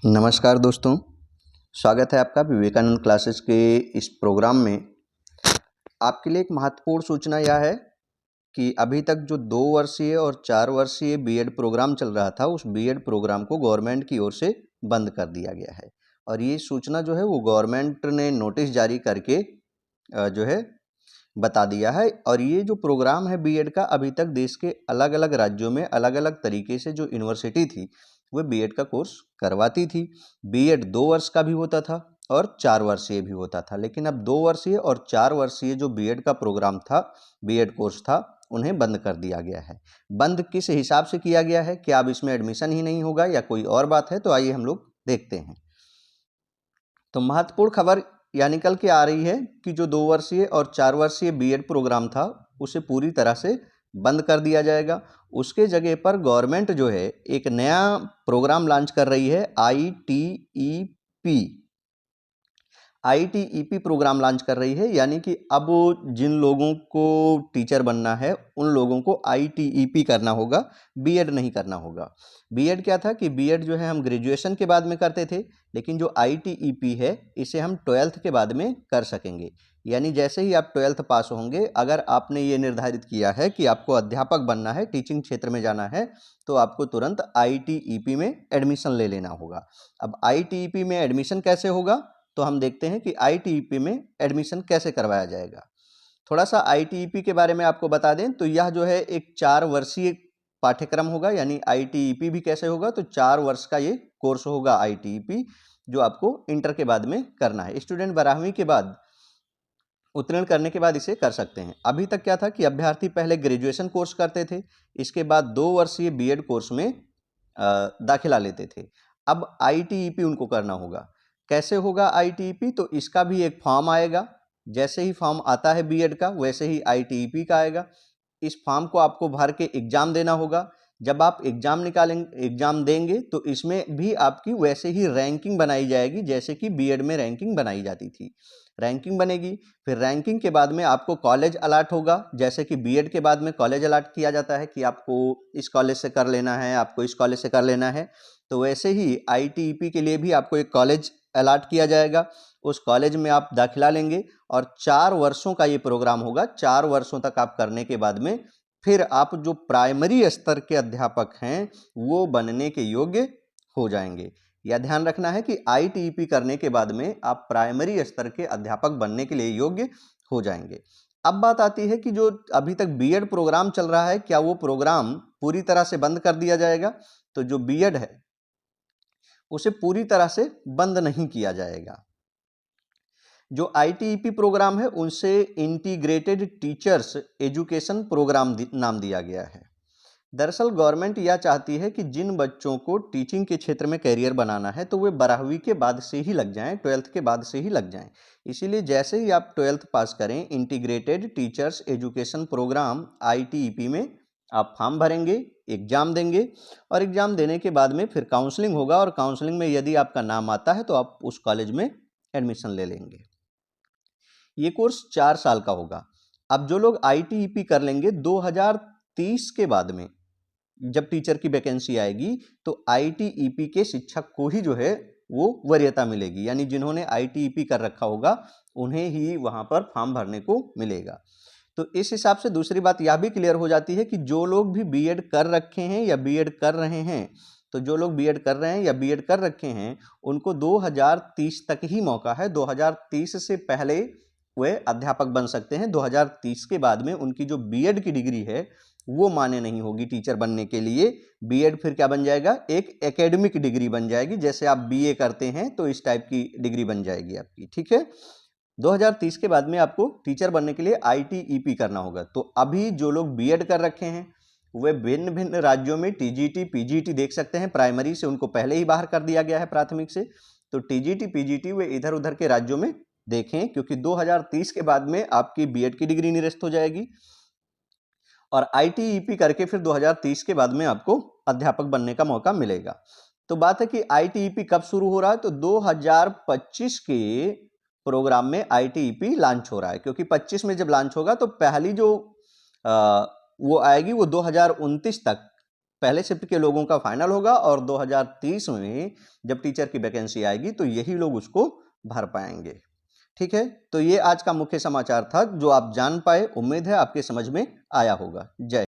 नमस्कार दोस्तों, स्वागत है आपका विवेकानंद क्लासेस के इस प्रोग्राम में। आपके लिए एक महत्वपूर्ण सूचना यह है कि अभी तक जो 2 वर्षीय और 4 वर्षीय बीएड प्रोग्राम चल रहा था, उस बीएड प्रोग्राम को गवर्नमेंट की ओर से बंद कर दिया गया है। और ये सूचना जो है वो गवर्नमेंट ने नोटिस जारी करके जो है बता दिया है। और ये जो प्रोग्राम है बीएड का, अभी तक देश के अलग-अलग राज्यों में अलग-अलग तरीके से जो यूनिवर्सिटी थी वो बीएड का कोर्स करवाती थी। बीएड 2 वर्ष का भी होता था और 4 वर्षीय भी होता था, लेकिन अब 2 वर्षीय और 4 वर्षीय जो बीएड का प्रोग्राम था, बीएड कोर्स था, उन्हें बंद कर दिया गया है। बंद किस हिसाब से किया गया है? क्या अब इसमें एडमिशन ही नहीं होगा या कोई और बात है? तो आइए हम लोग देखते हैं। तो महत्वपूर्ण खबर यह निकल के आ रही है कि जो 2 वर्षीय और 4 वर्षीय बीएड प्रोग्राम था, उसे पूरी तरह से बंद कर दिया जाएगा। उसके जगह पर गवर्नमेंट जो है एक नया प्रोग्राम लॉन्च कर रही है, आईटीईपी प्रोग्राम लॉन्च कर रही है। यानी कि अब जिन लोगों को टीचर बनना है उन लोगों को आईटीईपी करना होगा, बीएड नहीं करना होगा। बीएड क्या था कि बीएड जो है हम ग्रेजुएशन के बाद में करते थे, लेकिन जो आईटीईपी है इसे हम 12th के बाद में कर सकेंगे। यानी जैसे ही आप 12th पास होंगे, अगर आपने ये निर्धारित किया है कि आपको अध्यापक बनना है, टीचिंग क्षेत्र में जाना है, तो आपको तुरंत आईटीईपी में एडमिशन ले लेना होगा। अब आईटीईपी में एडमिशन कैसे होगा, तो हम देखते हैं कि आईटीईपी में एडमिशन कैसे करवाया जाएगा। थोड़ा सा आईटीईपी के बारे में आपको बता दें तो यह जो है एक 4 वर्षीय पाठ्यक्रम होगा। यानी आईटीईपी भी कैसे होगा, तो 4 वर्ष का ये कोर्स होगा आईटीईपी, जो आपको इंटर के बाद में करना है। स्टूडेंट 12वीं के बाद उत्तीर्ण करने के बाद इसे कर सकते हैं। अभी तक क्या था कि अभ्यर्थी पहले ग्रेजुएशन कोर्स करते थे, इसके बाद 2 वर्षीय बीएड कोर्स में दाखिला लेते थे। अब आईटीईपी उनको करना होगा। कैसे होगा आईटीईपी? तो इसका भी एक फॉर्म आएगा। जैसे ही फॉर्म आता है बीएड का, वैसे ही आईटीईपी का आएगा। इस फॉर्म को आपको भर के एग्जाम देना होगा। जब आप एग्जाम देंगे तो इसमें भी आपकी वैसे ही रैंकिंग बनाई जाएगी जैसे कि बीएड में रैंकिंग बनाई जाती थी। रैंकिंग बनेगी, फिर रैंकिंग के बाद में आपको कॉलेज अलाट होगा। जैसे कि बीएड के बाद में कॉलेज अलाट किया जाता है कि आपको इस कॉलेज से कर लेना है, आपको इस कॉलेज से कर लेना है, तो वैसे ही आईटीईपी के लिए भी आपको एक कॉलेज अलाट किया जाएगा। उस कॉलेज में आप दाखिला लेंगे और 4 वर्षों का ये प्रोग्राम होगा। 4 वर्षों तक आप करने के बाद में फिर आप जो प्राइमरी स्तर के अध्यापक हैं वो बनने के योग्य हो जाएंगे। यह ध्यान रखना है कि आईटीईपी करने के बाद में आप प्राइमरी स्तर के अध्यापक बनने के लिए योग्य हो जाएंगे। अब बात आती है कि जो अभी तक बीएड प्रोग्राम चल रहा है, क्या वो प्रोग्राम पूरी तरह से बंद कर दिया जाएगा? तो जो बीएड है उसे पूरी तरह से बंद नहीं किया जाएगा। जो आईटीईपी प्रोग्राम है उनसे इंटीग्रेटेड टीचर्स एजुकेशन प्रोग्राम नाम दिया गया है। दरअसल गवर्नमेंट यह चाहती है कि जिन बच्चों को टीचिंग के क्षेत्र में करियर बनाना है तो वे 12वीं के बाद से ही लग जाएं, 12th के बाद से ही लग जाएं। इसीलिए जैसे ही आप 12th पास करें, integrated teachers education programme ITEP में आप फॉर्म भरेंगे, एग्जाम देंगे और एग्जाम देने के बाद में फिर काउंसलिंग होगा और काउंसलिंग में यदि आपका नाम आता है तो आप उस कॉलेज में एडमिशन ले लेंगे। ये कोर्स 4 साल का होगा। अब जो लोग आईटीईपी कर लेंगे 2030 के बाद में, जब टीचर की वैकेंसी आएगी तो आईटीईपी के शिक्षक को ही जो है वो वरीयता मिलेगी। यानी जिन्होंने आईटीईपी कर रखा होगा उन्हें ही वहां पर फॉर्म भरने को मिलेगा। तो इस हिसाब से दूसरी बात यह भी क्लियर हो जाती है कि जो लोग भी बीएड कर रखे हैं या बीएड कर रहे हैं, तो जो लोग बीएड कर रहे हैं या बीएड कर रखे हैं उनको 2030 तक ही मौका है। 2030 से पहले वे अध्यापक बन सकते हैं। 2030 के बाद में उनकी जो बीएड की डिग्री है वो मान्य नहीं होगी टीचर बनने के लिए। बीएड फिर क्या बन जाएगा? एक एकेडमिक डिग्री बन जाएगी। जैसे आप बीए करते हैं तो इस टाइप की डिग्री बन जाएगी आपकी, ठीक है। 2030 के बाद में आपको टीचर बनने के लिए आईटीईपी करना होगा। तो अभी जो लोग बीएड कर रखे हैं वे भिन्न भिन्न राज्यों में टीजीटी पीजीटी देख सकते हैं। प्राइमरी से उनको पहले ही बाहर कर दिया गया है, प्राथमिक से। तो टीजीटी पीजीटी वे इधर उधर के राज्यों में देखें, क्योंकि 2030 के बाद में आपकी बीएड की डिग्री निरस्त हो जाएगी और आईटीईपी करके फिर 2030 के बाद में आपको अध्यापक बनने का मौका मिलेगा। तो बात है कि आईटीईपी कब शुरू हो रहा है, तो 2025 के प्रोग्राम में आईटीईपी लॉन्च हो रहा है। क्योंकि 25 में जब लॉन्च होगा तो पहली जो वो आएगी वो 2029 तक पहले शिफ्ट के लोगों का फाइनल होगा और 2030 में जब टीचर की वैकेंसी आएगी तो यही लोग उसको भर पाएंगे। ठीक है, तो ये आज का मुख्य समाचार था जो आप जान पाए। उम्मीद है आपके समझ में आया होगा। जय